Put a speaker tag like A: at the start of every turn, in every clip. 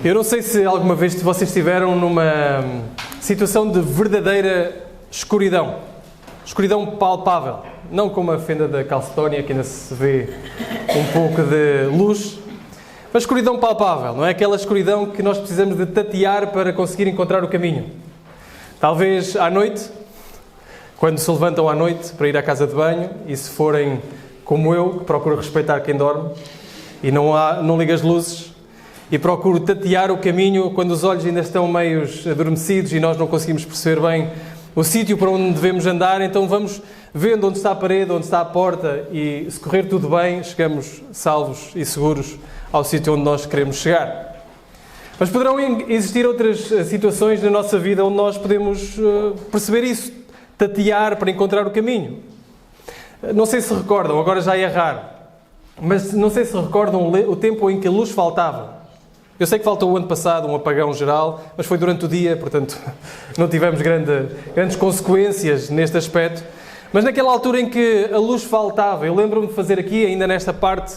A: Eu não sei se alguma vez vocês estiveram numa situação de verdadeira escuridão. Escuridão palpável. Não como a fenda da Calcedónia, que ainda se vê um pouco de luz, mas escuridão palpável, não é? Aquela escuridão que nós precisamos de tatear para conseguir encontrar o caminho. Talvez à noite, quando se levantam à noite para ir à casa de banho, e se forem como eu, que procuro respeitar quem dorme, e não liga as luzes, e procuro tatear o caminho quando os olhos ainda estão meio adormecidos e nós não conseguimos perceber bem o sítio para onde devemos andar, então vamos vendo onde está a parede, onde está a porta, e se correr tudo bem, chegamos salvos e seguros ao sítio onde nós queremos chegar. Mas poderão existir outras situações na nossa vida onde nós podemos perceber isso, tatear para encontrar o caminho. Não sei se recordam, agora já é raro, mas não sei se recordam o tempo em que a luz faltava. Eu sei que faltou o ano passado, um apagão geral, mas foi durante o dia, portanto não tivemos grandes consequências neste aspecto. Mas naquela altura em que a luz faltava, eu lembro-me de fazer aqui, ainda nesta parte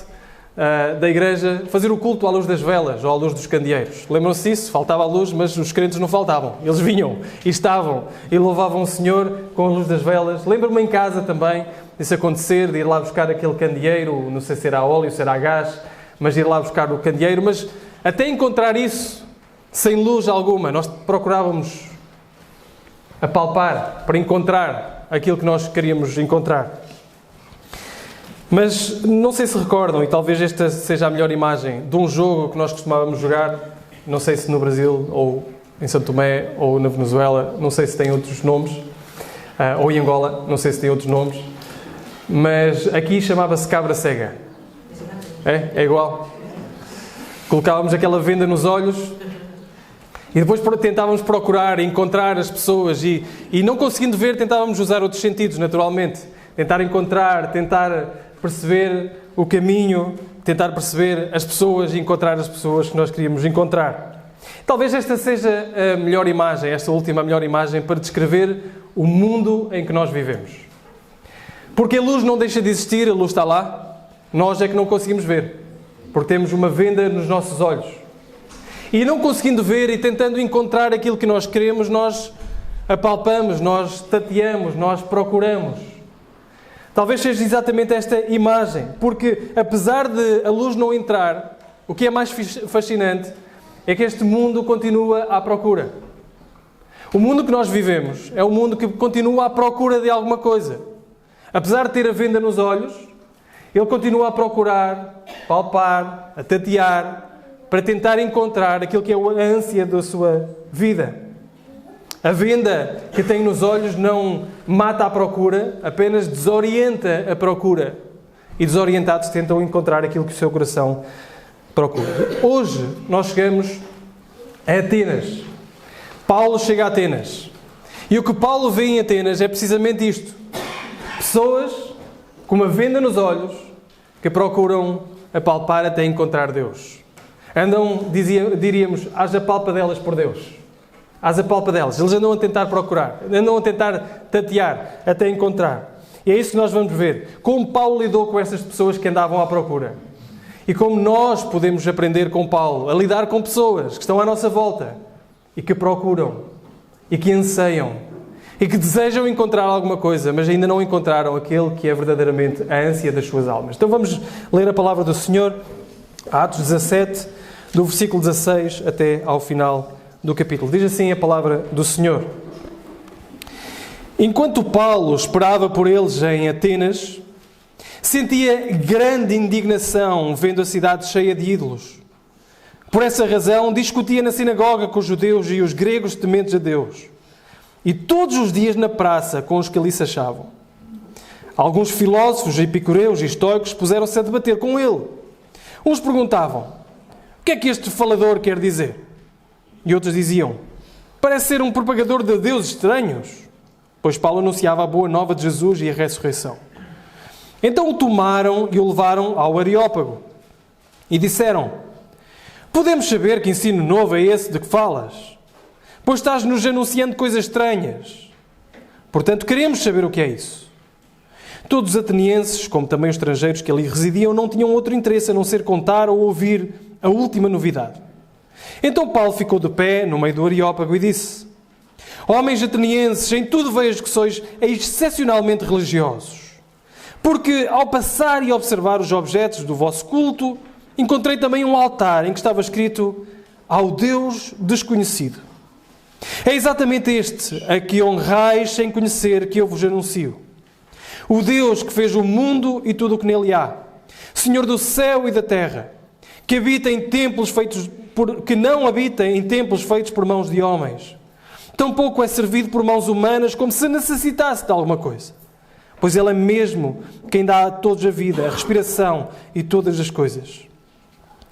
A: da igreja, fazer o culto à luz das velas ou à luz dos candeeiros. Lembram-se disso? Faltava a luz, mas os crentes não faltavam. Eles vinham e estavam e louvavam o Senhor com a luz das velas. Lembro-me em casa também disso acontecer, de ir lá buscar aquele candeeiro, não sei se era a óleo, se era a gás, mas de ir lá buscar o candeeiro. Mas até encontrar isso, sem luz alguma, nós procurávamos apalpar para encontrar aquilo que nós queríamos encontrar. Mas não sei se recordam, e talvez esta seja a melhor imagem, de um jogo que nós costumávamos jogar, não sei se no Brasil, ou em São Tomé, ou na Venezuela, não sei se tem outros nomes, ou em Angola, não sei se tem outros nomes, mas aqui chamava-se cabra cega. É igual. Colocávamos aquela venda nos olhos e depois tentávamos procurar, encontrar as pessoas e não conseguindo ver, tentávamos usar outros sentidos, naturalmente. Tentar encontrar, tentar perceber o caminho, tentar perceber as pessoas e encontrar as pessoas que nós queríamos encontrar. Talvez esta seja a melhor imagem, esta última melhor imagem para descrever o mundo em que nós vivemos. Porque a luz não deixa de existir, a luz está lá, nós é que não conseguimos ver. Porque temos uma venda nos nossos olhos. E não conseguindo ver e tentando encontrar aquilo que nós queremos, nós apalpamos, nós tateamos, nós procuramos. Talvez seja exatamente esta imagem. Porque, apesar de a luz não entrar, o que é mais fascinante é que este mundo continua à procura. O mundo que nós vivemos é um mundo que continua à procura de alguma coisa. Apesar de ter a venda nos olhos, ele continua a procurar, palpar, a tatear, para tentar encontrar aquilo que é a ânsia da sua vida. A venda que tem nos olhos não mata a procura, apenas desorienta a procura. E desorientados tentam encontrar aquilo que o seu coração procura. Hoje nós chegamos a Atenas. Paulo chega a Atenas. E o que Paulo vê em Atenas é precisamente isto. Pessoas com uma venda nos olhos que procuram apalpar até encontrar Deus. Andam, diríamos, às apalpadelas por Deus. Às apalpadelas. Eles andam a tentar procurar, andam a tentar tatear até encontrar. E é isso que nós vamos ver. Como Paulo lidou com essas pessoas que andavam à procura. E como nós podemos aprender com Paulo a lidar com pessoas que estão à nossa volta e que procuram e que anseiam e que desejam encontrar alguma coisa, mas ainda não encontraram aquele que é verdadeiramente a ânsia das suas almas. Então vamos ler a palavra do Senhor, Atos 17, do versículo 16 até ao final do capítulo. Diz assim a palavra do Senhor. Enquanto Paulo esperava por eles em Atenas, sentia grande indignação vendo a cidade cheia de ídolos. Por essa razão, discutia na sinagoga com os judeus e os gregos tementes a Deus. E todos os dias na praça com os que ali se achavam. Alguns filósofos, epicureus e estoicos puseram-se a debater com ele. Uns perguntavam: o que é que este falador quer dizer? E outros diziam: parece ser um propagador de deuses estranhos. Pois Paulo anunciava a boa nova de Jesus e a ressurreição. Então o tomaram e o levaram ao Areópago. E disseram: podemos saber que ensino novo é esse de que falas? Pois estás-nos anunciando coisas estranhas. Portanto, queremos saber o que é isso. Todos os atenienses, como também os estrangeiros que ali residiam, não tinham outro interesse a não ser contar ou ouvir a última novidade. Então Paulo ficou de pé no meio do Areópago e disse: homens atenienses, em tudo vejo que sois excepcionalmente religiosos. Porque ao passar e observar os objetos do vosso culto, encontrei também um altar em que estava escrito: ao Deus desconhecido. É exatamente este a que honrais sem conhecer que eu vos anuncio. O Deus que fez o mundo e tudo o que nele há, Senhor do céu e da terra, que habita em templos feitos que não habita em templos feitos por mãos de homens. Tampouco é servido por mãos humanas como se necessitasse de alguma coisa. Pois Ele é mesmo quem dá a todos a vida, a respiração e todas as coisas.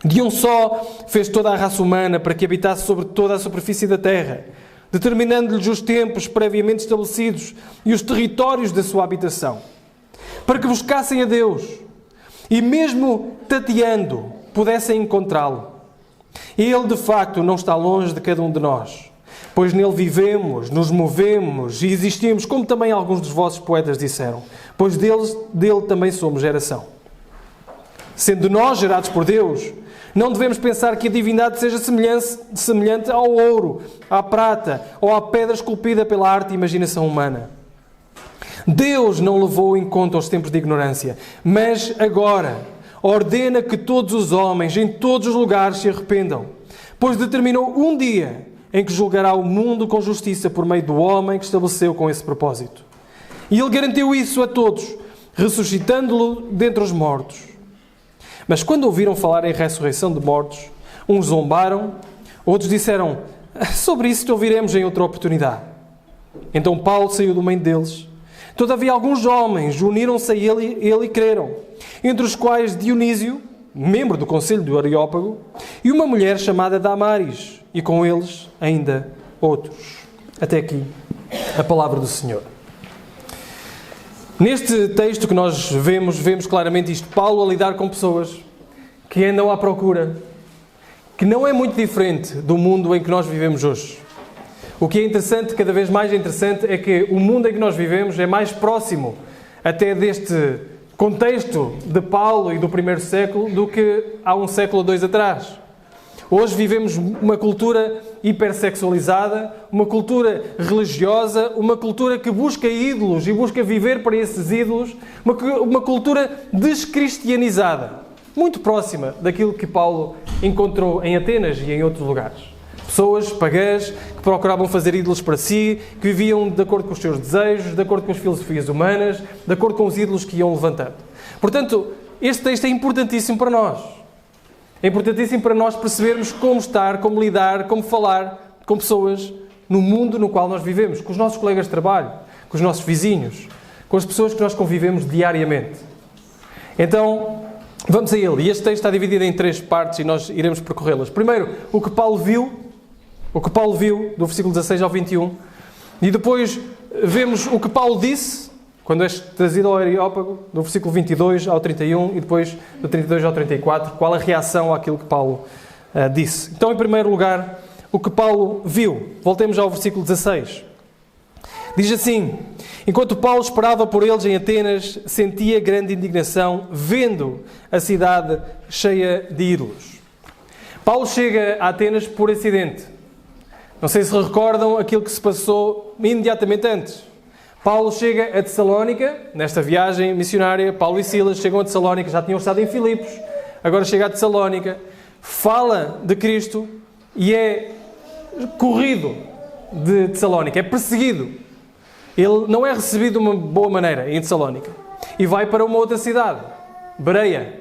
A: De um só fez toda a raça humana para que habitasse sobre toda a superfície da terra, determinando-lhes os tempos previamente estabelecidos e os territórios da sua habitação, para que buscassem a Deus e mesmo tateando pudessem encontrá-lo. Ele, de facto, não está longe de cada um de nós, pois nele vivemos, nos movemos e existimos, como também alguns dos vossos poetas disseram, pois dele também somos geração. Sendo nós gerados por Deus, não devemos pensar que a divindade seja semelhante ao ouro, à prata ou à pedra esculpida pela arte e imaginação humana. Deus não levou em conta os tempos de ignorância, mas agora ordena que todos os homens, em todos os lugares, se arrependam, pois determinou um dia em que julgará o mundo com justiça por meio do homem que estabeleceu com esse propósito. E Ele garantiu isso a todos, ressuscitando-lo dentre os mortos. Mas quando ouviram falar em ressurreição de mortos, uns zombaram, outros disseram: sobre isso te ouviremos em outra oportunidade. Então Paulo saiu do meio deles. Todavia alguns homens uniram-se a ele e creram, entre os quais Dionísio, membro do conselho do Areópago, e uma mulher chamada Damaris, e com eles ainda outros. Até aqui a palavra do Senhor. Neste texto que nós vemos claramente isto. Paulo a lidar com pessoas que andam à procura, que não é muito diferente do mundo em que nós vivemos hoje. O que é interessante, cada vez mais interessante, é que o mundo em que nós vivemos é mais próximo até deste contexto de Paulo e do primeiro século do que há um século ou dois atrás. Hoje vivemos uma cultura hipersexualizada, uma cultura religiosa, uma cultura que busca ídolos e busca viver para esses ídolos, uma cultura descristianizada, muito próxima daquilo que Paulo encontrou em Atenas e em outros lugares. Pessoas pagãs que procuravam fazer ídolos para si, que viviam de acordo com os seus desejos, de acordo com as filosofias humanas, de acordo com os ídolos que iam levantando. Portanto, este texto é importantíssimo para nós. É importantíssimo para nós percebermos como estar, como lidar, como falar com pessoas no mundo no qual nós vivemos, com os nossos colegas de trabalho, com os nossos vizinhos, com as pessoas que nós convivemos diariamente. Então, vamos a ele. E este texto está dividido em 3 partes e nós iremos percorrê-las. Primeiro, o que Paulo viu, do versículo 16 ao 21. E depois vemos o que Paulo disse, quando é trazido ao Areópago, do versículo 22 ao 31 e depois do 32 ao 34, qual a reação àquilo que Paulo disse. Então, em primeiro lugar, o que Paulo viu. Voltemos ao versículo 16. Diz assim: enquanto Paulo esperava por eles em Atenas, sentia grande indignação, vendo a cidade cheia de ídolos. Paulo chega a Atenas por acidente. Não sei se recordam aquilo que se passou imediatamente antes. Paulo chega a Tessalónica, nesta viagem missionária. Paulo e Silas chegam a Tessalónica, já tinham estado em Filipos, agora chega a Tessalónica, fala de Cristo e é corrido de Tessalónica, é perseguido. Ele não é recebido de uma boa maneira em Tessalónica e vai para uma outra cidade, Bereia.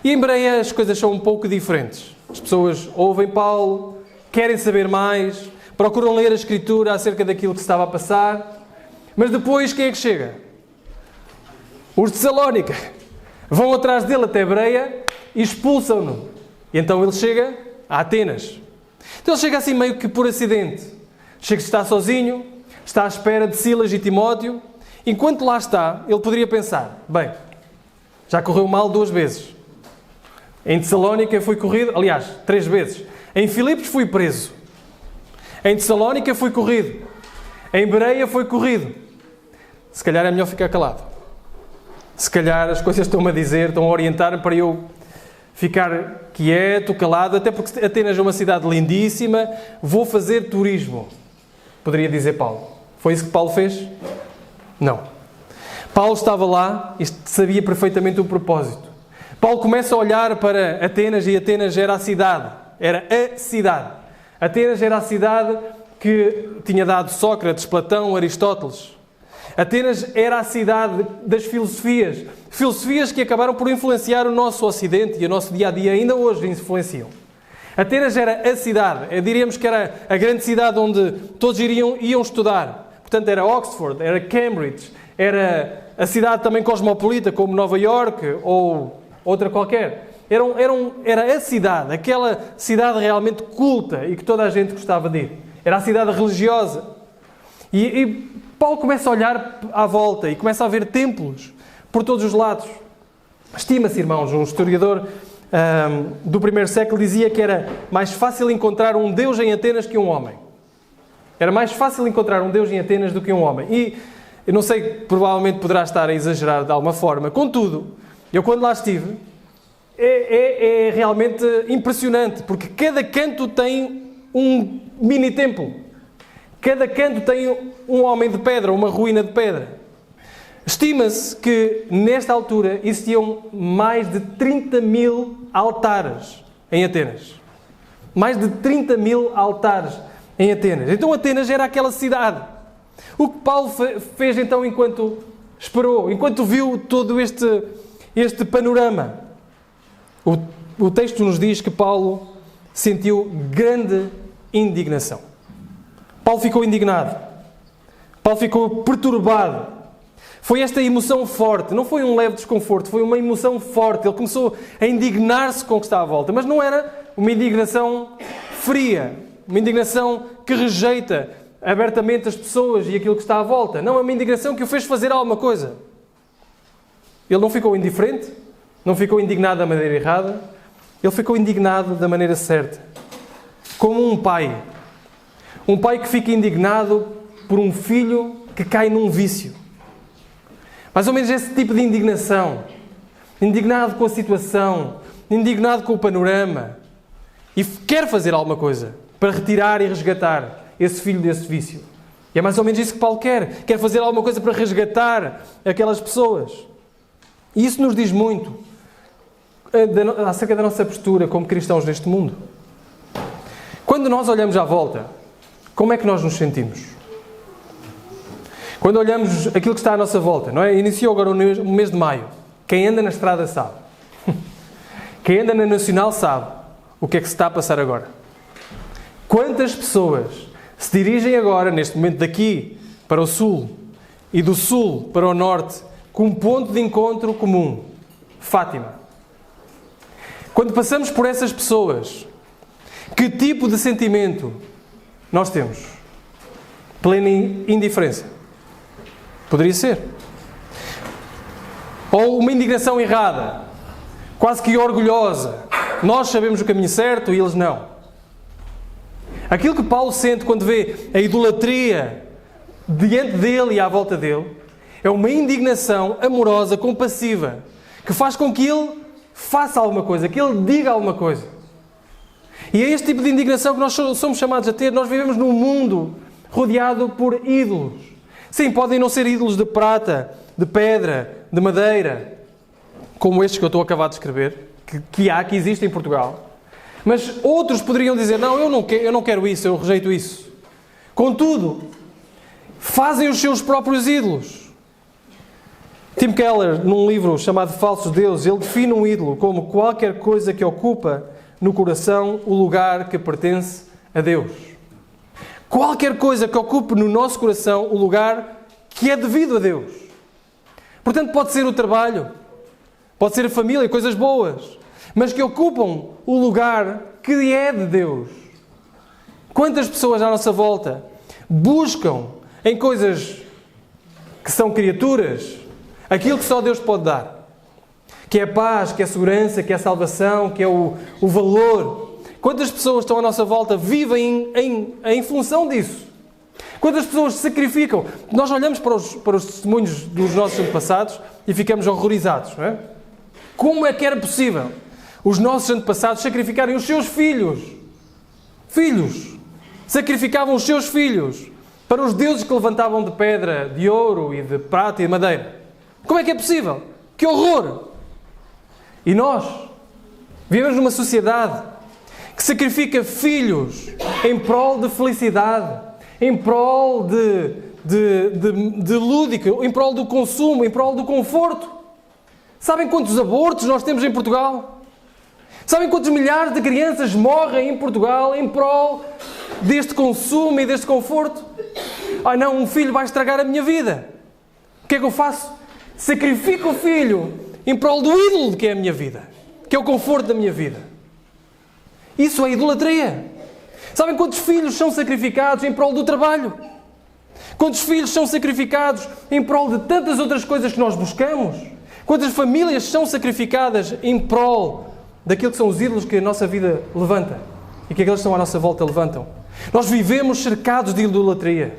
A: E em Bereia as coisas são um pouco diferentes. As pessoas ouvem Paulo, querem saber mais, procuram ler a Escritura acerca daquilo que se estava a passar. Mas depois quem é que chega? Os de Tessalónica. Vão atrás dele até Bereia e expulsam-no. E então ele chega a Atenas. Então ele chega assim meio que por acidente. Chega, está sozinho, está à espera de Silas e Timóteo. Enquanto lá está, ele poderia pensar: bem, já correu mal 2 vezes. Em Tessalónica fui corrido, aliás, 3 vezes. Em Filipos fui preso. Em Tessalónica fui corrido. Em Bereia foi corrido. Se calhar é melhor ficar calado. Se calhar as coisas estão-me a dizer, estão a orientar-me para eu ficar quieto, calado, até porque Atenas é uma cidade lindíssima, vou fazer turismo, poderia dizer Paulo. Foi isso que Paulo fez? Não. Paulo estava lá e sabia perfeitamente o propósito. Paulo começa a olhar para Atenas e Atenas era a cidade. Era a cidade. Atenas era a cidade que tinha dado Sócrates, Platão, Aristóteles. Atenas era a cidade das filosofias. Filosofias que acabaram por influenciar o nosso Ocidente e o nosso dia-a-dia ainda hoje influenciam. Atenas era a cidade. Diríamos que era a grande cidade onde todos iam estudar. Portanto, era Oxford, era Cambridge, era a cidade também cosmopolita, como Nova Iorque ou outra qualquer. Era a cidade, aquela cidade realmente culta e que toda a gente gostava de ir. Era a cidade religiosa. E Paulo começa a olhar à volta e começa a ver templos por todos os lados. Estima-se, irmãos, um historiador do primeiro século dizia que era mais fácil encontrar um Deus em Atenas que um homem. Era mais fácil encontrar um Deus em Atenas do que um homem. E eu não sei, provavelmente poderá estar a exagerar de alguma forma. Contudo, eu quando lá estive, é realmente impressionante, porque cada canto tem um mini-templo. Cada canto tem um homem de pedra, uma ruína de pedra. Estima-se que, nesta altura, existiam mais de 30 mil altares em Atenas. Mais de 30 mil altares em Atenas. Então Atenas era aquela cidade. O que Paulo fez então enquanto esperou, enquanto viu todo este panorama? O texto nos diz que Paulo sentiu grande indignação. Paulo ficou indignado. Paulo ficou perturbado. Foi esta emoção forte, não foi um leve desconforto, foi uma emoção forte. Ele começou a indignar-se com o que está à volta, mas não era uma indignação fria, uma indignação que rejeita abertamente as pessoas e aquilo que está à volta. Não, é uma indignação que o fez fazer alguma coisa. Ele não ficou indiferente, não ficou indignado da maneira errada, ele ficou indignado da maneira certa. Como um pai que fica indignado por um filho que cai num vício. Mais ou menos esse tipo de indignação. Indignado com a situação, indignado com o panorama. E quer fazer alguma coisa para retirar e resgatar esse filho desse vício. E é mais ou menos isso que Paulo quer. Quer fazer alguma coisa para resgatar aquelas pessoas. E isso nos diz muito acerca da nossa postura como cristãos neste mundo. Quando nós olhamos à volta, como é que nós nos sentimos? Quando olhamos aquilo que está à nossa volta, não é? Iniciou agora o mês de maio. Quem anda na estrada sabe. Quem anda na Nacional sabe o que é que se está a passar agora. Quantas pessoas se dirigem agora, neste momento, daqui para o sul e do sul para o norte, com um ponto de encontro comum? Fátima. Quando passamos por essas pessoas, que tipo de sentimento nós temos? Plena indiferença. Poderia ser. Ou uma indignação errada, quase que orgulhosa. Nós sabemos o caminho certo e eles não. Aquilo que Paulo sente quando vê a idolatria diante dele e à volta dele é uma indignação amorosa, compassiva, que faz com que ele faça alguma coisa, que ele diga alguma coisa. E é este tipo de indignação que nós somos chamados a ter. Nós vivemos num mundo rodeado por ídolos. Sim, podem não ser ídolos de prata, de pedra, de madeira, como estes que eu estou a acabar de escrever, que existem em Portugal. Mas outros poderiam dizer, não, eu não quero isso, eu rejeito isso. Contudo, fazem os seus próprios ídolos. Tim Keller, num livro chamado Falsos Deuses, ele define um ídolo como qualquer coisa que ocupa no coração o lugar que pertence a Deus. Qualquer coisa que ocupe no nosso coração o lugar que é devido a Deus. Portanto, pode ser o trabalho, pode ser a família, coisas boas, mas que ocupam o lugar que é de Deus. Quantas pessoas à nossa volta buscam em coisas que são criaturas aquilo que só Deus pode dar? Que é a paz, que é a segurança, que é a salvação, que é o valor. Quantas pessoas estão à nossa volta vivem em função disso? Quantas pessoas se sacrificam? Nós olhamos para os testemunhos dos nossos antepassados e ficamos horrorizados, não é? Como é que era possível os nossos antepassados sacrificarem os seus filhos. Filhos. Sacrificavam os seus filhos para os deuses que levantavam de pedra, de ouro e de prata e de madeira. Como é que é possível? Que horror! E nós vivemos numa sociedade que sacrifica filhos em prol de felicidade, em prol de lúdico, em prol do consumo, em prol do conforto. Sabem quantos abortos nós temos em Portugal? Sabem quantos milhares de crianças morrem em Portugal em prol deste consumo e deste conforto? Ah não, um filho vai estragar a minha vida. O que é que eu faço? Sacrifico o filho em prol do ídolo que é a minha vida, que é o conforto da minha vida. Isso é idolatria. Sabem quantos filhos são sacrificados em prol do trabalho? Quantos filhos são sacrificados em prol de tantas outras coisas que nós buscamos? Quantas famílias são sacrificadas em prol daquilo que são os ídolos que a nossa vida levanta e que aqueles que estão à nossa volta levantam? Nós vivemos cercados de idolatria.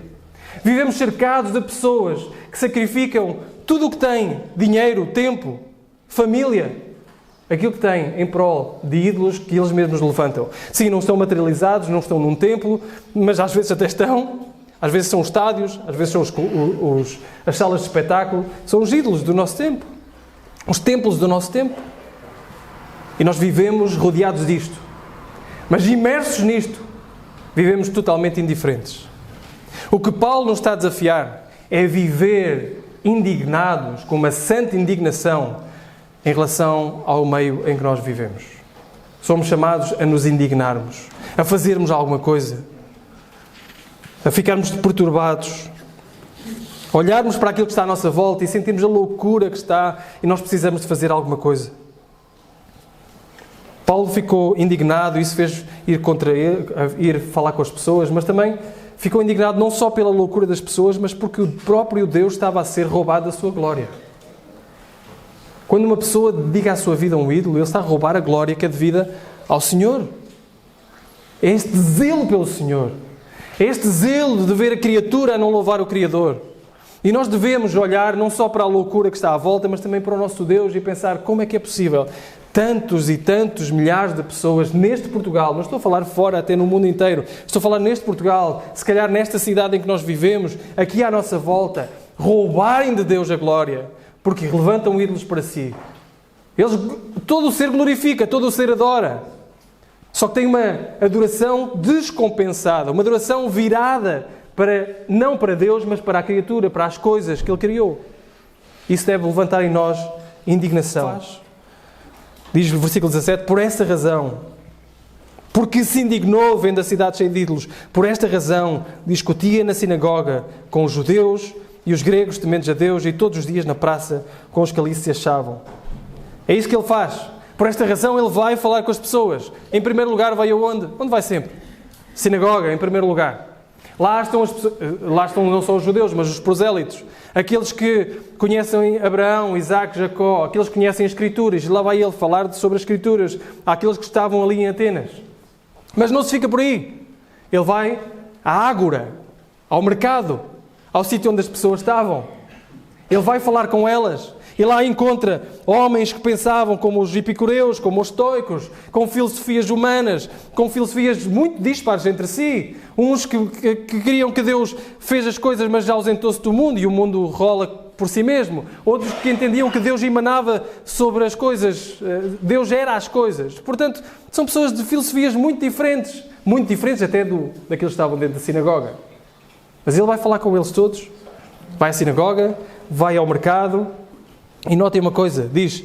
A: Vivemos cercados de pessoas que sacrificam tudo o que têm, dinheiro, tempo, família, aquilo que têm em prol de ídolos que eles mesmos levantam. Sim, não estão materializados, não estão num templo, mas às vezes até estão. Às vezes são os estádios, às vezes são as salas de espetáculo. São os ídolos do nosso tempo. Os templos do nosso tempo. E nós vivemos rodeados disto. Mas imersos nisto, vivemos totalmente indiferentes. O que Paulo nos está a desafiar é viver indignados, com uma santa indignação em relação ao meio em que nós vivemos. Somos chamados a nos indignarmos, a fazermos alguma coisa, a ficarmos perturbados, a olharmos para aquilo que está à nossa volta e sentirmos a loucura que está e nós precisamos de fazer alguma coisa. Paulo ficou indignado e isso fez ir contra ele, ir falar com as pessoas, mas também ficou indignado não só pela loucura das pessoas, mas porque o próprio Deus estava a ser roubado da sua glória. Quando uma pessoa dedica a sua vida a um ídolo, ele está a roubar a glória que é devida ao Senhor. É este zelo pelo Senhor. É este zelo de ver a criatura a não louvar o Criador. E nós devemos olhar não só para a loucura que está à volta, mas também para o nosso Deus e pensar como é que é possível tantos e tantos milhares de pessoas neste Portugal, não estou a falar fora, até no mundo inteiro, estou a falar neste Portugal, se calhar nesta cidade em que nós vivemos, aqui à nossa volta, roubarem de Deus a glória, porque levantam ídolos para si. Todo o ser glorifica, todo o ser adora. Só que tem uma adoração descompensada, uma adoração virada não para Deus, mas para a criatura, para as coisas que Ele criou. Isso deve levantar em nós indignação. Diz o versículo 17, por essa razão, porque se indignou vendo a cidade cheia de ídolos, por esta razão discutia na sinagoga com os judeus e os gregos tementes a Deus e todos os dias na praça com os que ali se achavam. É isso que ele faz. Por esta razão ele vai falar com as pessoas. Em primeiro lugar vai aonde? Onde vai sempre? Sinagoga, em primeiro lugar. Lá estão não só os judeus, mas os prosélitos. Aqueles que conhecem Abraão, Isaac, Jacó, aqueles que conhecem as Escrituras. E lá vai ele falar sobre as Escrituras àqueles que estavam ali em Atenas. Mas não se fica por aí. Ele vai à ágora, ao mercado, ao sítio onde as pessoas estavam. Ele vai falar com elas. E lá encontra homens que pensavam como os epicureus, como os estoicos, com filosofias humanas, com filosofias muito dispares entre si. Uns que queriam que Deus fez as coisas, mas já ausentou-se do mundo e o mundo rola por si mesmo. Outros que entendiam que Deus emanava sobre as coisas, Deus era as coisas. Portanto, são pessoas de filosofias muito diferentes até daqueles que estavam dentro da sinagoga. Mas ele vai falar com eles todos, vai à sinagoga, vai ao mercado. E notem uma coisa, diz,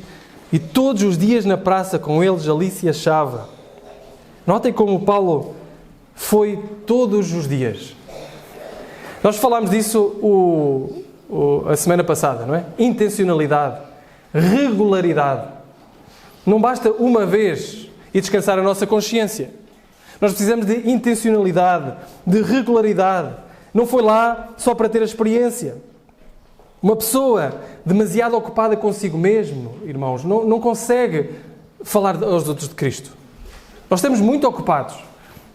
A: e todos os dias na praça com eles ali se achava. Notem como Paulo foi todos os dias. Nós falámos disso a semana passada, não é? Intencionalidade, regularidade. Não basta uma vez e descansar a nossa consciência. Nós precisamos de intencionalidade, de regularidade. Não foi lá só para ter a experiência. Uma pessoa demasiado ocupada consigo mesmo, irmãos, não consegue falar aos outros de Cristo. Nós estamos muito ocupados.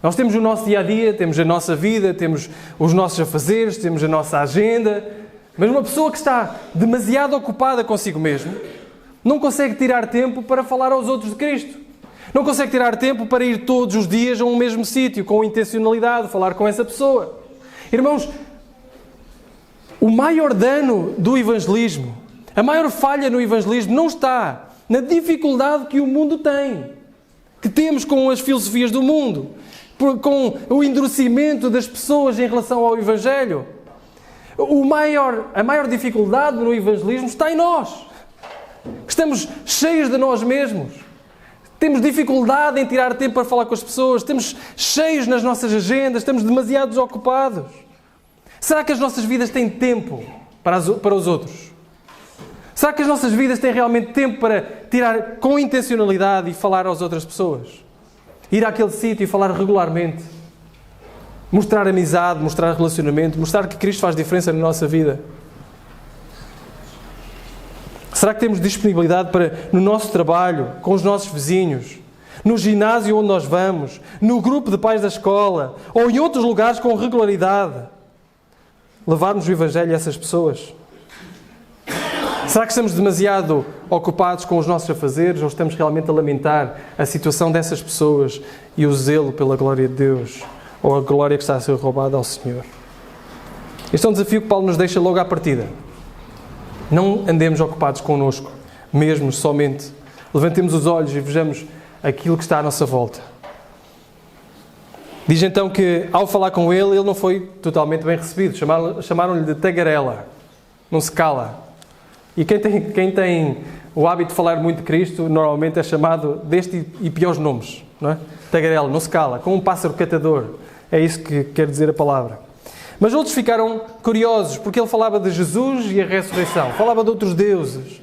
A: Nós temos o nosso dia-a-dia, temos a nossa vida, temos os nossos afazeres, temos a nossa agenda. Mas uma pessoa que está demasiado ocupada consigo mesmo não consegue tirar tempo para falar aos outros de Cristo. Não consegue tirar tempo para ir todos os dias a um mesmo sítio, com intencionalidade, falar com essa pessoa. Irmãos, o maior dano do evangelismo, a maior falha no evangelismo não está na dificuldade que o mundo tem, que temos com as filosofias do mundo, com o endurecimento das pessoas em relação ao Evangelho. A maior dificuldade no evangelismo está em nós. Estamos cheios de nós mesmos. Temos dificuldade em tirar tempo para falar com as pessoas. Estamos cheios nas nossas agendas. Estamos demasiado desocupados. Será que as nossas vidas têm tempo para os outros? Será que as nossas vidas têm realmente tempo para tirar com intencionalidade e falar às outras pessoas? Ir àquele sítio e falar regularmente. Mostrar amizade, mostrar relacionamento, mostrar que Cristo faz diferença na nossa vida. Será que temos disponibilidade para, no nosso trabalho, com os nossos vizinhos, no ginásio onde nós vamos, no grupo de pais da escola ou em outros lugares com regularidade, levarmos o Evangelho a essas pessoas? Será que estamos demasiado ocupados com os nossos afazeres ou estamos realmente a lamentar a situação dessas pessoas e o zelo pela glória de Deus ou a glória que está a ser roubada ao Senhor? Este é um desafio que Paulo nos deixa logo à partida. Não andemos ocupados connosco, mesmo, somente. Levantemos os olhos e vejamos aquilo que está à nossa volta. Diz então que, ao falar com ele não foi totalmente bem recebido. Chamaram-lhe de tagarela. Não se cala. E quem tem o hábito de falar muito de Cristo, normalmente é chamado deste e piores nomes. Não é? Tagarela, não se cala, como um pássaro catador. É isso que quer dizer a palavra. Mas outros ficaram curiosos, porque ele falava de Jesus e a ressurreição. Falava de outros deuses.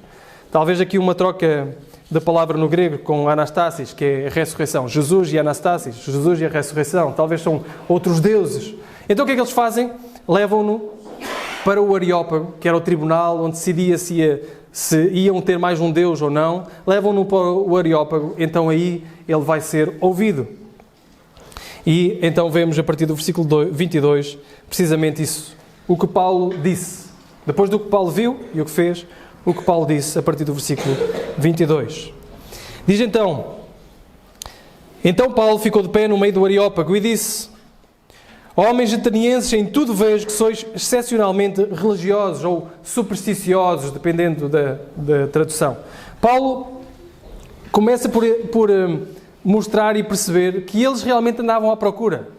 A: Talvez aqui uma troca da palavra no grego com Anastasis, que é a ressurreição. Jesus e Anastasis. Jesus e a ressurreição. Talvez são outros deuses. Então o que é que eles fazem? Levam-no para o Areópago, que era o tribunal onde decidia se iam ter mais um Deus ou não. Levam-no para o Areópago. Então aí ele vai ser ouvido. E então vemos a partir do versículo 22 precisamente isso. O que Paulo disse. Depois do que Paulo viu e o que fez, o que Paulo disse a partir do versículo 22. Diz então Paulo ficou de pé no meio do Areópago e disse: homens atenienses, em tudo vejo que sois excepcionalmente religiosos ou supersticiosos, dependendo da tradução. Paulo começa por mostrar e perceber que eles realmente andavam à procura.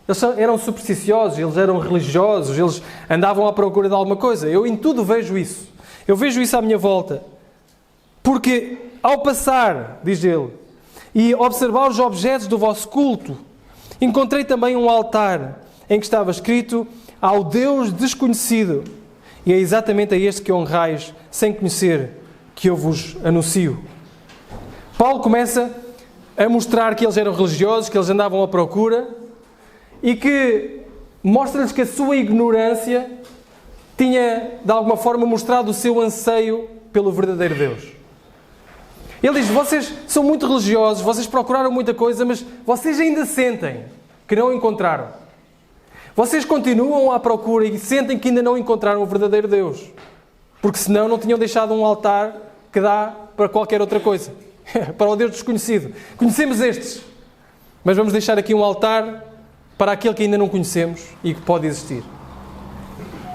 A: Eles eram supersticiosos, eles eram religiosos, eles andavam à procura de alguma coisa. Eu em tudo vejo isso. Eu vejo isso à minha volta. Porque ao passar, diz ele, e observar os objetos do vosso culto, encontrei também um altar em que estava escrito: ao Deus desconhecido. E é exatamente a este que honrais, sem conhecer, que eu vos anuncio. Paulo começa a mostrar que eles eram religiosos, que eles andavam à procura, e que mostra-lhes que a sua ignorância tinha, de alguma forma, mostrado o seu anseio pelo verdadeiro Deus. Ele diz: vocês são muito religiosos, vocês procuraram muita coisa, mas vocês ainda sentem que não encontraram. Vocês continuam à procura e sentem que ainda não encontraram o verdadeiro Deus. Porque senão não tinham deixado um altar que dá para qualquer outra coisa. Para o Deus desconhecido. Conhecemos estes, mas vamos deixar aqui um altar para aquele que ainda não conhecemos e que pode existir.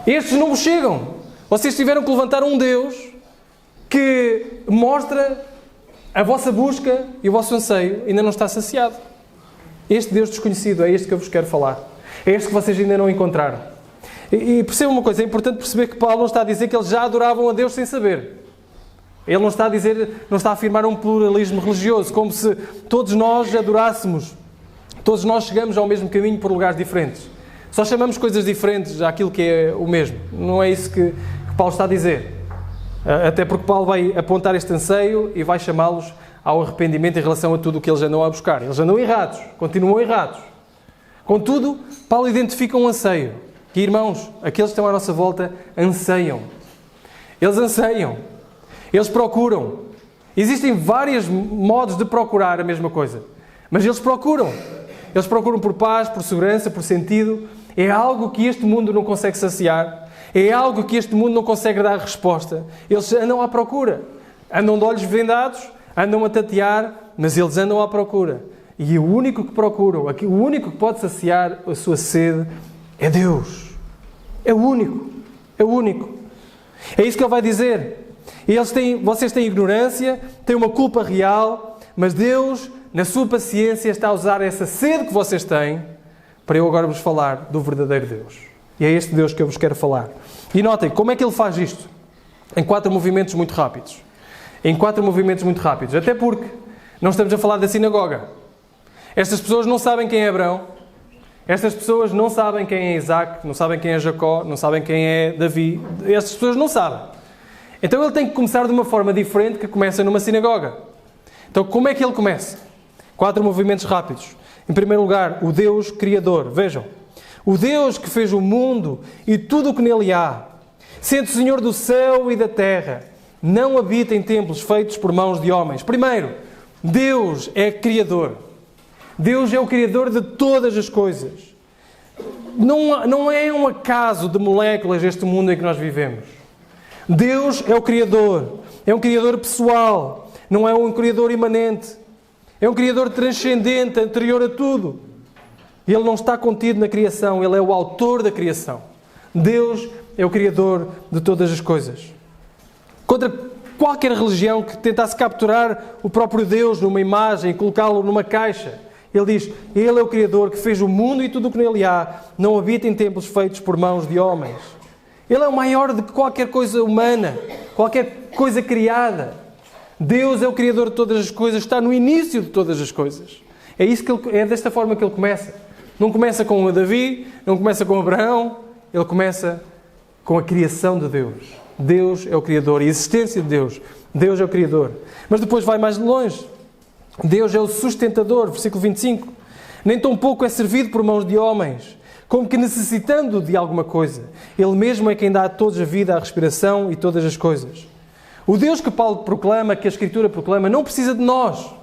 A: Estes não vos chegam. Vocês tiveram que levantar um Deus que mostra a vossa busca e o vosso anseio ainda não está saciado. Este Deus desconhecido é este que eu vos quero falar. É este que vocês ainda não encontraram. E percebam uma coisa, é importante perceber que Paulo não está a dizer que eles já adoravam a Deus sem saber. Ele não está a afirmar um pluralismo religioso, como se todos nós adorássemos. Todos nós chegamos ao mesmo caminho por lugares diferentes. Só chamamos coisas diferentes àquilo que é o mesmo. Não é isso que Paulo está a dizer. Até porque Paulo vai apontar este anseio e vai chamá-los ao arrependimento em relação a tudo o que eles andam a buscar. Eles andam errados, continuam errados. Contudo, Paulo identifica um anseio. Que, irmãos, aqueles que estão à nossa volta anseiam. Eles anseiam. Eles procuram. Existem vários modos de procurar a mesma coisa. Mas eles procuram. Eles procuram por paz, por segurança, por sentido. É algo que este mundo não consegue saciar. É algo que este mundo não consegue dar resposta. Eles andam à procura. Andam de olhos vendados, andam a tatear, mas eles andam à procura. E o único que procuram, o único que pode saciar a sua sede é Deus. É o único. É o único. É isso que ele vai dizer. Vocês têm ignorância, têm uma culpa real, mas Deus, na sua paciência, está a usar essa sede que vocês têm para eu agora vos falar do verdadeiro Deus. E é este Deus que eu vos quero falar. E notem, como é que ele faz isto? Em 4 movimentos muito rápidos. Até porque não estamos a falar da sinagoga. Estas pessoas não sabem quem é Abraão. Estas pessoas não sabem quem é Isaac, não sabem quem é Jacó, não sabem quem é Davi. Estas pessoas não sabem. Então ele tem que começar de uma forma diferente que começa numa sinagoga. Então como é que ele começa? 4 movimentos rápidos. Em primeiro lugar, o Deus Criador. Vejam. O Deus que fez o mundo e tudo o que nele há, sendo Senhor do céu e da terra, não habita em templos feitos por mãos de homens. Primeiro, Deus é Criador. Deus é o Criador de todas as coisas. Não é um acaso de moléculas este mundo em que nós vivemos. Deus é o Criador. É um Criador pessoal. Não é um Criador imanente. É um Criador transcendente, anterior a tudo. Ele não está contido na criação. Ele é o autor da criação. Deus é o Criador de todas as coisas. Contra qualquer religião que tentasse capturar o próprio Deus numa imagem e colocá-lo numa caixa, ele diz, Ele é o Criador que fez o mundo e tudo o que nele há, não habita em templos feitos por mãos de homens. Ele é o maior de qualquer coisa humana, qualquer coisa criada. Deus é o Criador de todas as coisas, está no início de todas as coisas. É desta forma que ele começa. Não começa com Davi, não começa com Abraão, ele começa com a criação de Deus. Deus é o Criador e a existência de Deus. Deus é o Criador. Mas depois vai mais longe. Deus é o sustentador, versículo 25. Nem tão pouco é servido por mãos de homens, como que necessitando de alguma coisa. Ele mesmo é quem dá a todos a vida, a respiração e todas as coisas. O Deus que Paulo proclama, que a Escritura proclama, não precisa de nós.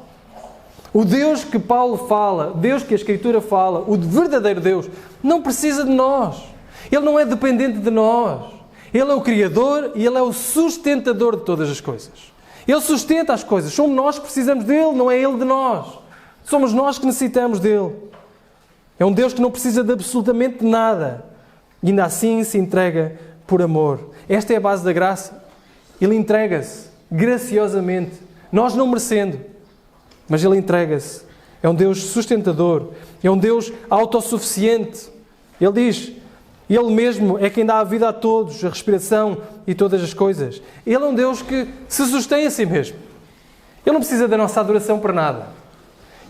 A: O Deus que Paulo fala, Deus que a Escritura fala, o verdadeiro Deus, não precisa de nós. Ele não é dependente de nós. Ele é o Criador e Ele é o sustentador de todas as coisas. Ele sustenta as coisas. Somos nós que precisamos dele, não é Ele de nós. Somos nós que necessitamos dele. É um Deus que não precisa de absolutamente nada. E ainda assim se entrega por amor. Esta é a base da graça. Ele entrega-se graciosamente. Nós não merecendo. Mas Ele entrega-se. É um Deus sustentador. É um Deus autossuficiente. Ele diz, Ele mesmo é quem dá a vida a todos, a respiração e todas as coisas. Ele é um Deus que se sustém a si mesmo. Ele não precisa da nossa adoração para nada.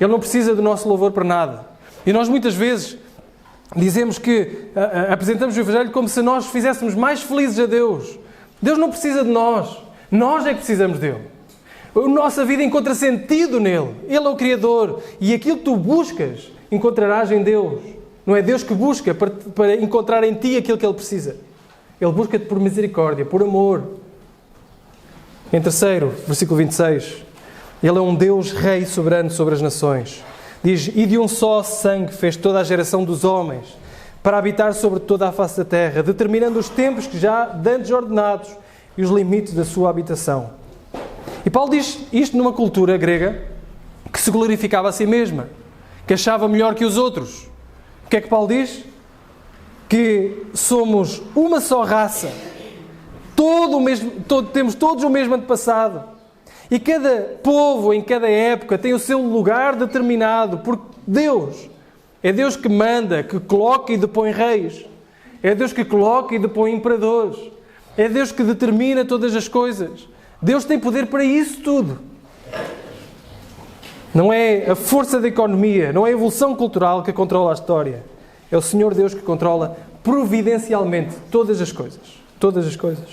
A: Ele não precisa do nosso louvor para nada. E nós muitas vezes dizemos que apresentamos o Evangelho como se nós fizéssemos mais felizes a Deus. Deus não precisa de nós. Nós é que precisamos dele. A nossa vida encontra sentido nele. Ele é o Criador. E aquilo que tu buscas, encontrarás em Deus. Não é Deus que busca para encontrar em ti aquilo que Ele precisa. Ele busca-te por misericórdia, por amor. Em terceiro, versículo 26. Ele é um Deus Rei soberano sobre as nações. Diz, e de um só sangue fez toda a geração dos homens, para habitar sobre toda a face da terra, determinando os tempos que já dantes ordenados e os limites da sua habitação. E Paulo diz isto numa cultura grega que se glorificava a si mesma, que achava melhor que os outros. O que é que Paulo diz? Que somos uma só raça, temos todos o mesmo antepassado. E cada povo, em cada época, tem o seu lugar determinado por Deus. É Deus que manda, que coloca e depõe reis. É Deus que coloca e depõe imperadores. É Deus que determina todas as coisas. Deus tem poder para isso tudo. Não é a força da economia, não é a evolução cultural que controla a história. É o Senhor Deus que controla providencialmente todas as coisas. Todas as coisas.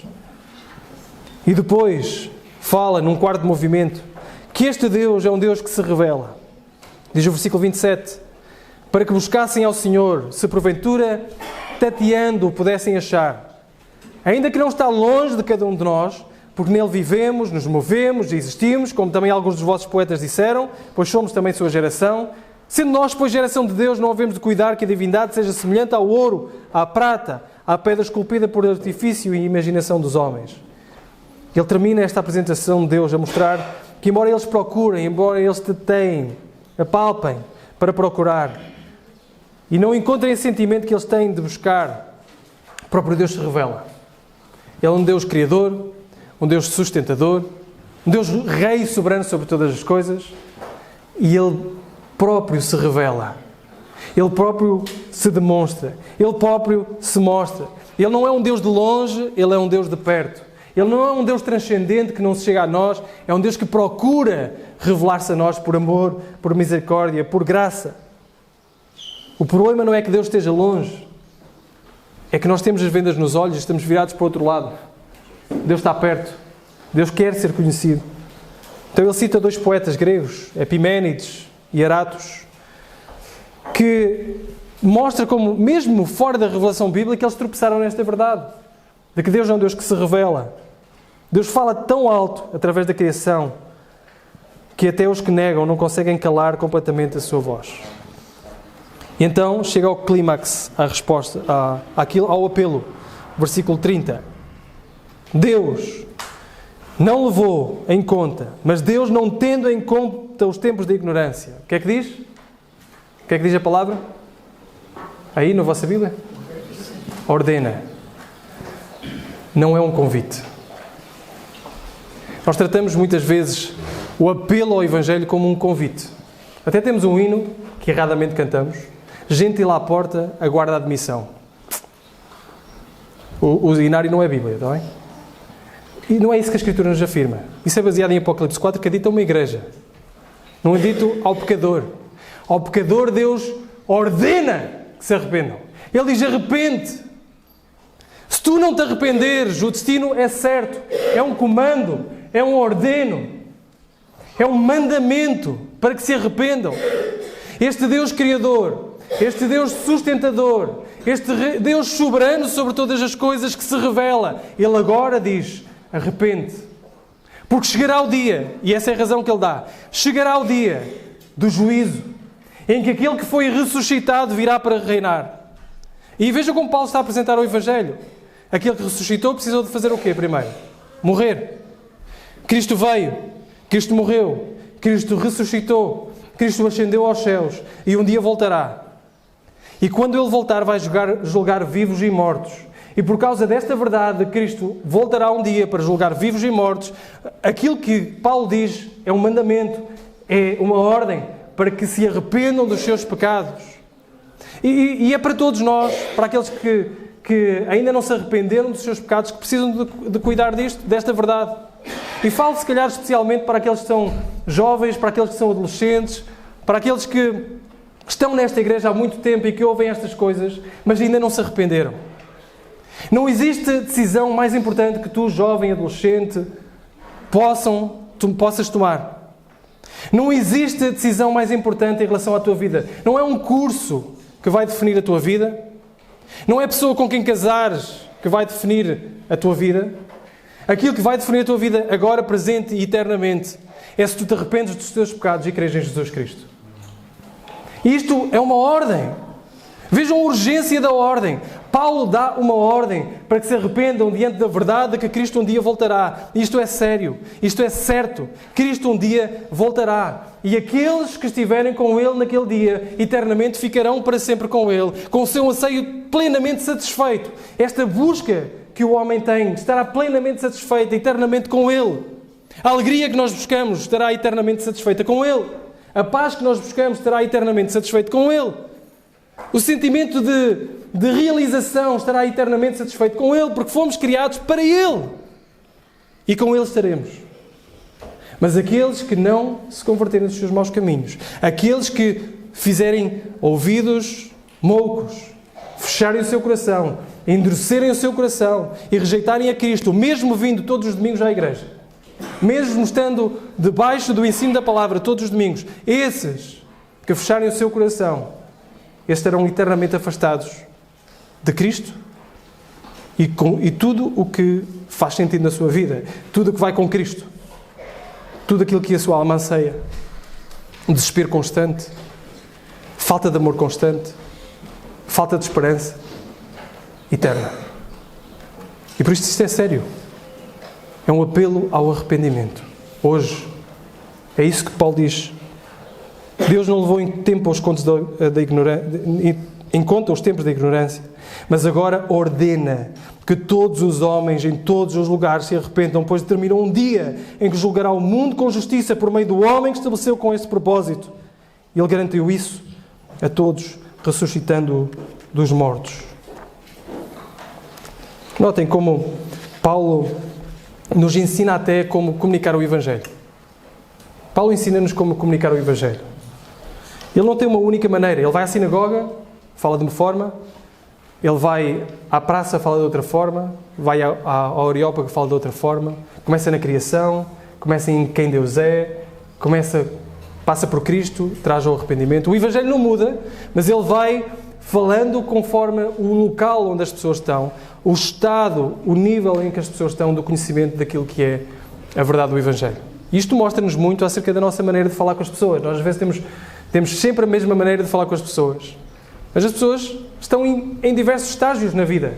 A: E depois fala, num quarto movimento, que este Deus é um Deus que se revela. Diz o versículo 27, para que buscassem ao Senhor, se porventura, tateando, o pudessem achar. Ainda que não está longe de cada um de nós, porque nele vivemos, nos movemos e existimos, como também alguns dos vossos poetas disseram, pois somos também sua geração. Sendo nós, pois, geração de Deus, não havemos de cuidar que a divindade seja semelhante ao ouro, à prata, à pedra esculpida por artifício e imaginação dos homens. Ele termina esta apresentação de Deus a mostrar que, embora eles procurem, embora eles teteiem, apalpem para procurar e não encontrem esse sentimento que eles têm de buscar, o próprio Deus se revela. Ele é um Deus criador, um Deus sustentador, um Deus rei soberano sobre todas as coisas, e Ele próprio se revela. Ele próprio se demonstra. Ele próprio se mostra. Ele não é um Deus de longe, Ele é um Deus de perto. Ele não é um Deus transcendente que não se chega a nós, é um Deus que procura revelar-se a nós por amor, por misericórdia, por graça. O problema não é que Deus esteja longe, é que nós temos as vendas nos olhos e estamos virados para o outro lado. Deus está perto. Deus quer ser conhecido. Então ele cita 2 poetas gregos, Epiménides e Aratos, que mostra como, mesmo fora da revelação bíblica, eles tropeçaram nesta verdade, de que Deus é um Deus que se revela. Deus fala tão alto através da criação que até os que negam não conseguem calar completamente a sua voz. E então chega ao clímax, a resposta, ao apelo. Versículo 30. Deus não levou em conta, mas Deus não tendo em conta os tempos da ignorância. O que é que diz? O que é que diz a palavra? Aí, na vossa Bíblia? Ordena. Não é um convite. Nós tratamos muitas vezes o apelo ao Evangelho como um convite. Até temos um hino que erradamente cantamos: gentil à porta, aguarda a admissão. O hinário não é Bíblia, está bem? E não é isso que a Escritura nos afirma. Isso é baseado em Apocalipse 4, que é dito a uma igreja. Não é dito ao pecador. Ao pecador Deus ordena que se arrependam. Ele diz: arrepende. Se tu não te arrependeres, o destino é certo. É um comando, é um ordeno, é um mandamento para que se arrependam. Este Deus Criador, este Deus sustentador, este Deus soberano sobre todas as coisas que se revela, Ele agora diz: arrepende. Porque chegará o dia, e essa é a razão que Ele dá, chegará o dia do juízo, em que aquele que foi ressuscitado virá para reinar. E vejam como Paulo está a apresentar o Evangelho. Aquele que ressuscitou precisou de fazer o quê primeiro? Morrer. Cristo veio, Cristo morreu, Cristo ressuscitou, Cristo ascendeu aos céus e um dia voltará. E quando Ele voltar vai julgar vivos e mortos. E por causa desta verdade, Cristo voltará um dia para julgar vivos e mortos. Aquilo que Paulo diz é um mandamento, é uma ordem para que se arrependam dos seus pecados. E é para todos nós, para aqueles que ainda não se arrependeram dos seus pecados, que precisam de cuidar desta verdade. E falo, se calhar, especialmente para aqueles que são jovens, para aqueles que são adolescentes, para aqueles que estão nesta igreja há muito tempo e que ouvem estas coisas, mas ainda não se arrependeram. Não existe decisão mais importante que tu, jovem, adolescente, possas tomar. Não existe decisão mais importante em relação à tua vida. Não é um curso que vai definir a tua vida. Não é a pessoa com quem casares que vai definir a tua vida. Aquilo que vai definir a tua vida agora, presente e eternamente é se tu te arrependes dos teus pecados e creres em Jesus Cristo. E isto é uma ordem. Vejam a urgência da ordem. Paulo dá uma ordem para que se arrependam diante da verdade de que Cristo um dia voltará. Isto é sério. Isto é certo. Cristo um dia voltará. E aqueles que estiverem com Ele naquele dia, eternamente ficarão para sempre com Ele, com o seu anseio plenamente satisfeito. Esta busca que o homem tem estará plenamente satisfeita, eternamente com Ele. A alegria que nós buscamos estará eternamente satisfeita com Ele. A paz que nós buscamos estará eternamente satisfeita com Ele. O sentimento de realização estará eternamente satisfeito com Ele, porque fomos criados para Ele. E com Ele estaremos. Mas aqueles que não se converterem dos seus maus caminhos, aqueles que fizerem ouvidos moucos, fecharem o seu coração, endurecerem o seu coração e rejeitarem a Cristo, mesmo vindo todos os domingos à igreja, mesmo estando debaixo do ensino da palavra todos os domingos, esses que fecharem o seu coração, esses estarão eternamente afastados de Cristo e tudo o que faz sentido na sua vida, tudo o que vai com Cristo, tudo aquilo que a sua alma anseia, um desespero constante, falta de amor constante, falta de esperança eterna. E por isto é sério. É um apelo ao arrependimento. Hoje, é isso que Paulo diz. Deus não levou em tempo os contos da ignorância, em conta os tempos da ignorância, mas agora ordena que todos os homens em todos os lugares se arrependam, pois determinou um dia em que julgará o mundo com justiça por meio do homem que estabeleceu com este propósito. Ele garantiu isso a todos, ressuscitando dos mortos. Notem como Paulo nos ensina até como comunicar o Evangelho. Paulo ensina-nos como comunicar o Evangelho. Ele não tem uma única maneira. Ele vai à sinagoga, fala de uma forma. Ele vai à praça, fala de outra forma. Vai ao Areópago, fala de outra forma. Começa na criação, começa em quem Deus é, passa por Cristo, traz o arrependimento. O Evangelho não muda, mas ele vai falando conforme o local onde as pessoas estão, o estado, o nível em que as pessoas estão do conhecimento daquilo que é a verdade do Evangelho. Isto mostra-nos muito acerca da nossa maneira de falar com as pessoas. Nós às vezes temos sempre a mesma maneira de falar com as pessoas. Mas as pessoas estão em diversos estágios na vida.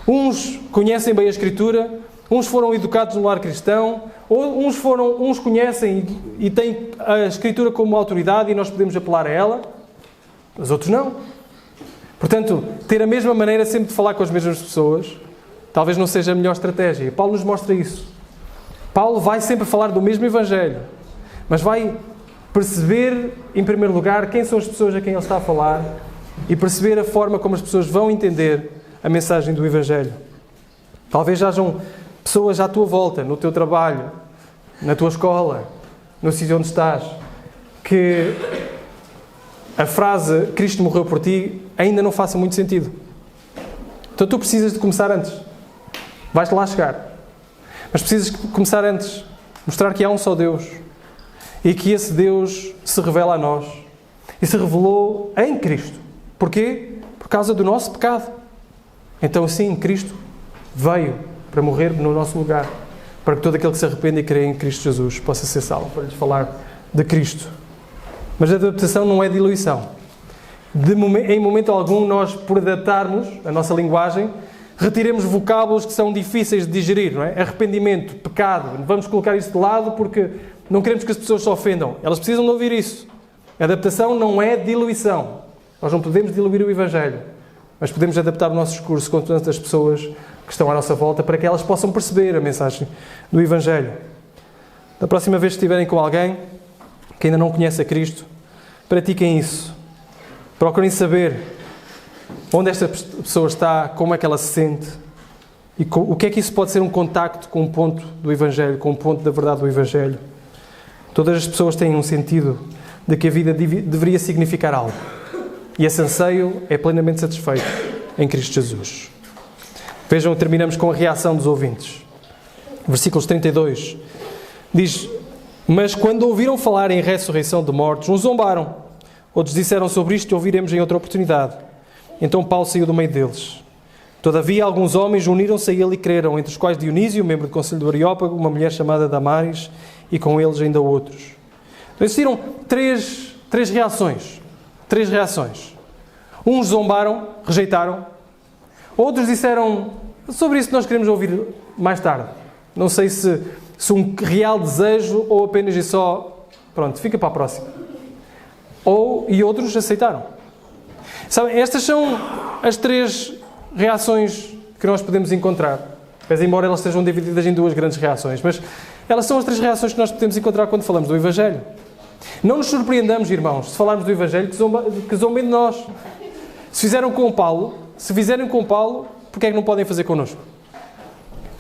A: Uns conhecem bem a Escritura, uns foram educados no lar cristão, uns conhecem e têm a Escritura como autoridade e nós podemos apelar a ela, os outros não. Portanto, ter a mesma maneira sempre de falar com as mesmas pessoas talvez não seja a melhor estratégia. E Paulo nos mostra isso. Paulo vai sempre falar do mesmo Evangelho, mas vai perceber, em primeiro lugar, quem são as pessoas a quem ele está a falar e perceber a forma como as pessoas vão entender a mensagem do Evangelho. Talvez hajam pessoas à tua volta, no teu trabalho, na tua escola, no sítio onde estás, que a frase Cristo morreu por ti ainda não faça muito sentido. Então tu precisas de começar antes. Vais-te lá chegar. Mas precisas de começar antes. Mostrar que há um só Deus. E que esse Deus se revela a nós. E se revelou em Cristo. Porquê? Por causa do nosso pecado. Então sim, Cristo veio para morrer no nosso lugar. Para que todo aquele que se arrepende e crê em Cristo Jesus possa ser salvo. Para lhes falar de Cristo. Mas a adaptação não é diluição. Em momento algum, nós, por adaptarmos a nossa linguagem, retiremos vocábulos que são difíceis de digerir, não é? Arrependimento, pecado. Vamos colocar isso de lado porque não queremos que as pessoas se ofendam. Elas precisam de ouvir isso. A adaptação não é diluição. Nós não podemos diluir o Evangelho. Mas podemos adaptar o nosso discurso com todas as pessoas que estão à nossa volta para que elas possam perceber a mensagem do Evangelho. Da próxima vez que estiverem com alguém que ainda não conhece a Cristo, pratiquem isso. Procurem saber onde esta pessoa está, como é que ela se sente e o que é que isso pode ser um contacto com um ponto do Evangelho, com um ponto da verdade do Evangelho. Todas as pessoas têm um sentido de que a vida deveria significar algo. E esse anseio é plenamente satisfeito em Cristo Jesus. Vejam, terminamos com a reação dos ouvintes. Versículos 32. Diz: mas quando ouviram falar em ressurreição de mortos, uns zombaram. Outros disseram sobre isto e ouviremos em outra oportunidade. Então Paulo saiu do meio deles. Todavia, alguns homens uniram-se a ele e creram, entre os quais Dionísio, membro do Conselho do Areópago, uma mulher chamada Damaris, e com eles ainda outros. Então existiram três reações. Três reações. Uns zombaram, rejeitaram. Outros disseram, sobre isso nós queremos ouvir mais tarde. Não sei se um real desejo ou apenas e só, pronto, fica para a próxima. E outros aceitaram. Sabem, estas são as três reações que nós podemos encontrar. Mas embora elas estejam divididas em duas grandes reações. Mas elas são as três reações que nós podemos encontrar quando falamos do Evangelho. Não nos surpreendamos, irmãos, se falarmos do Evangelho, que zombem de nós. Se fizerem com Paulo, porque é que não podem fazer connosco?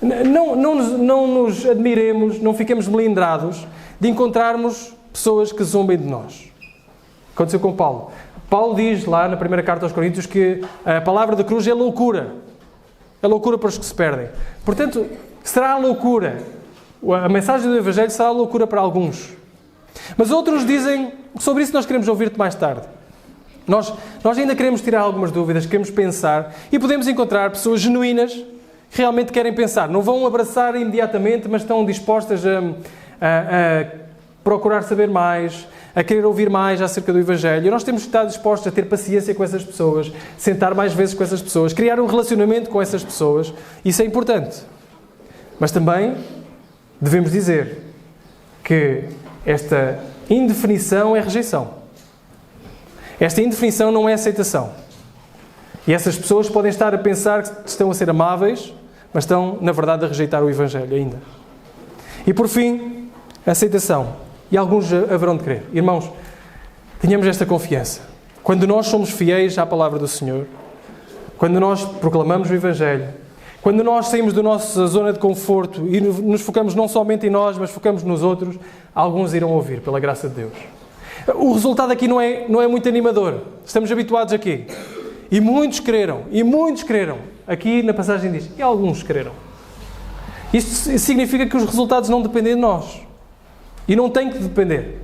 A: Não nos admiremos, não fiquemos melindrados de encontrarmos pessoas que zombem de nós. Aconteceu com Paulo. Paulo diz lá na primeira carta aos Coríntios que a palavra da cruz é loucura. É loucura para os que se perdem. Portanto, será loucura. A mensagem do Evangelho será loucura para alguns. Mas outros dizem, sobre isso nós queremos ouvir-te mais tarde. Nós ainda queremos tirar algumas dúvidas, queremos pensar e podemos encontrar pessoas genuínas que realmente querem pensar. Não vão abraçar imediatamente, mas estão dispostas a procurar saber mais, a querer ouvir mais acerca do Evangelho. E nós temos que estar dispostos a ter paciência com essas pessoas, sentar mais vezes com essas pessoas, criar um relacionamento com essas pessoas. Isso é importante. Mas também devemos dizer que esta indefinição é rejeição. Esta indefinição não é aceitação. E essas pessoas podem estar a pensar que estão a ser amáveis, mas estão, na verdade, a rejeitar o Evangelho ainda. E por fim, a aceitação. E alguns haverão de crer. Irmãos, tenhamos esta confiança. Quando nós somos fiéis à palavra do Senhor, quando nós proclamamos o Evangelho, quando nós saímos da nossa zona de conforto e nos focamos não somente em nós, mas focamos nos outros, alguns irão ouvir, pela graça de Deus. O resultado aqui não é muito animador. Estamos habituados aqui. E muitos creram. Aqui na passagem diz, e alguns creram. Isto significa que os resultados não dependem de nós. E não têm que depender.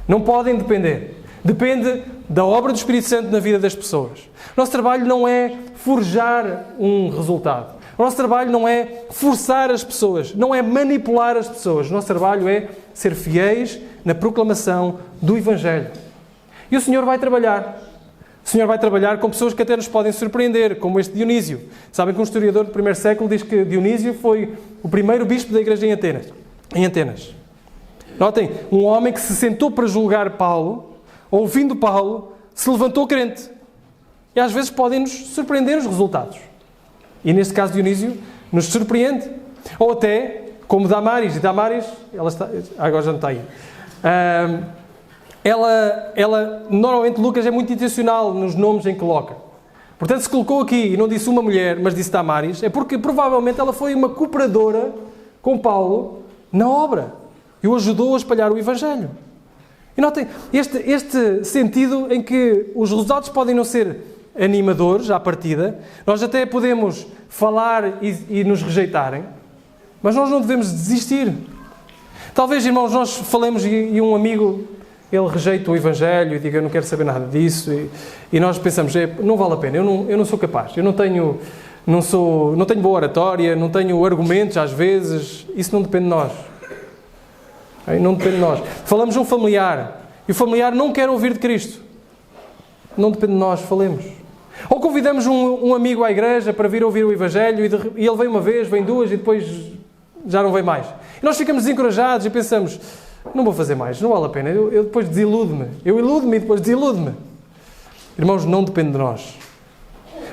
A: Não podem depender. Depende da obra do Espírito Santo na vida das pessoas. O nosso trabalho não é forjar um resultado. O nosso trabalho não é forçar as pessoas, não é manipular as pessoas. O nosso trabalho é ser fiéis na proclamação do Evangelho. E o Senhor vai trabalhar. O Senhor vai trabalhar com pessoas que até nos podem surpreender, como este Dionísio. Sabem que um historiador do primeiro século diz que Dionísio foi o primeiro bispo da igreja em Atenas. Notem, um homem que se sentou para julgar Paulo, ouvindo Paulo, se levantou crente. E às vezes podem-nos surpreender os resultados. E neste caso Dionísio nos surpreende. Ou até, como Damaris. E Damaris, ela está... Agora já não está aí. Ela, normalmente Lucas é muito intencional nos nomes em que coloca. Portanto, se colocou aqui e não disse uma mulher, mas disse Damaris, é porque provavelmente ela foi uma cooperadora com Paulo na obra. E o ajudou a espalhar o Evangelho. E notem, este sentido em que os resultados podem não ser animadores à partida, nós até podemos falar e nos rejeitarem, mas nós não devemos desistir. Talvez, irmãos, nós falemos e um amigo, ele rejeita o Evangelho e diga, eu não quero saber nada disso, e nós pensamos, não vale a pena, eu não sou capaz, eu não tenho boa oratória, não tenho argumentos às vezes, isso não depende de nós. Não depende de nós. Falamos de um familiar e o familiar não quer ouvir de Cristo. Não depende de nós, falemos. Ou convidamos um amigo à igreja para vir ouvir o Evangelho e ele vem uma vez, vem duas e depois já não vem mais. E nós ficamos desencorajados e pensamos, não vou fazer mais, não vale a pena, eu depois desiludo-me. Eu iludo-me e depois desiludo-me. Irmãos, não depende de nós.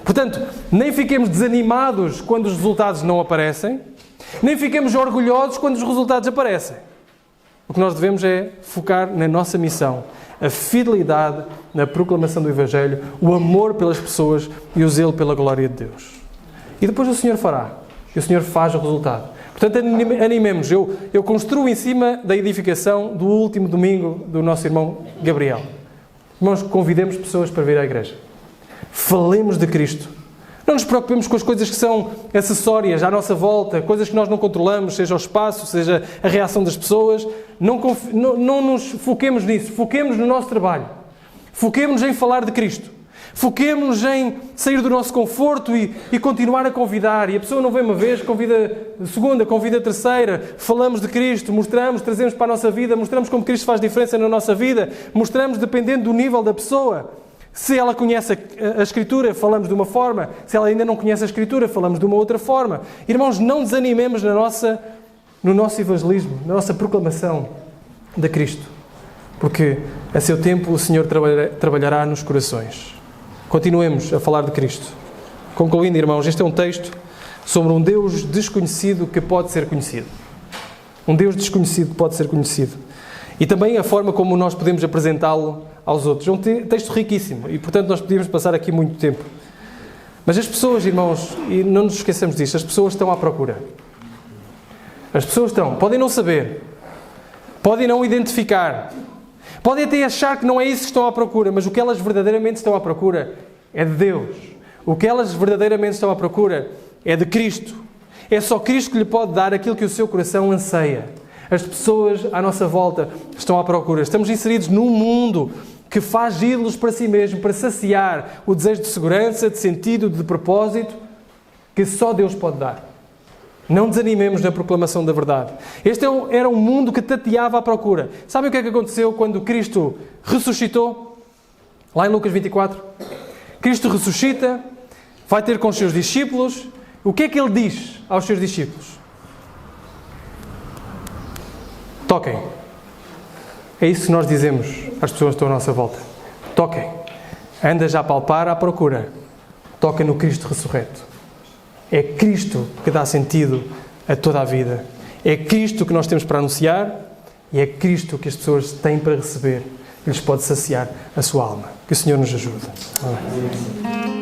A: Portanto, nem fiquemos desanimados quando os resultados não aparecem, nem fiquemos orgulhosos quando os resultados aparecem. O que nós devemos é focar na nossa missão, a fidelidade na proclamação do Evangelho, o amor pelas pessoas e o zelo pela glória de Deus. E depois o Senhor fará. E o Senhor faz o resultado. Portanto, animemos. Eu construo em cima da edificação do último domingo do nosso irmão Gabriel. Irmãos, convidemos pessoas para vir à igreja. Falemos de Cristo. Não nos preocupemos com as coisas que são acessórias à nossa volta, coisas que nós não controlamos, seja o espaço, seja a reação das pessoas. Não nos foquemos nisso. Foquemos no nosso trabalho. Foquemos em falar de Cristo. Foquemos em sair do nosso conforto e continuar a convidar. E a pessoa não vem uma vez, convida segunda, convida terceira. Falamos de Cristo, mostramos, trazemos para a nossa vida, mostramos como Cristo faz diferença na nossa vida. Mostramos dependendo do nível da pessoa. Se ela conhece a Escritura, falamos de uma forma. Se ela ainda não conhece a Escritura, falamos de uma outra forma. Irmãos, não desanimemos no nosso evangelismo, na nossa proclamação de Cristo. Porque a seu tempo o Senhor trabalhará nos corações. Continuemos a falar de Cristo. Concluindo, irmãos, este é um texto sobre um Deus desconhecido que pode ser conhecido. Um Deus desconhecido que pode ser conhecido. E também a forma como nós podemos apresentá-lo aos outros. É um texto riquíssimo e, portanto, nós podíamos passar aqui muito tempo. Mas as pessoas, irmãos, e não nos esqueçamos disto, as pessoas estão à procura. As pessoas podem não saber, podem não identificar, podem até achar que não é isso que estão à procura, mas o que elas verdadeiramente estão à procura é de Deus. O que elas verdadeiramente estão à procura é de Cristo. É só Cristo que lhe pode dar aquilo que o seu coração anseia. As pessoas à nossa volta estão à procura. Estamos inseridos num mundo que faz ídolos para si mesmo, para saciar o desejo de segurança, de sentido, de propósito, que só Deus pode dar. Não desanimemos na proclamação da verdade. Este era um mundo que tateava à procura. Sabem o que é que aconteceu quando Cristo ressuscitou? Lá em Lucas 24. Cristo ressuscita, vai ter com os seus discípulos. O que é que Ele diz aos seus discípulos? Toquem. É isso que nós dizemos às pessoas que estão à nossa volta. Toquem. Andas a palpar à procura. Toquem no Cristo ressurreto. É Cristo que dá sentido a toda a vida. É Cristo que nós temos para anunciar e é Cristo que as pessoas têm para receber. Que lhes pode saciar a sua alma. Que o Senhor nos ajude. Amém.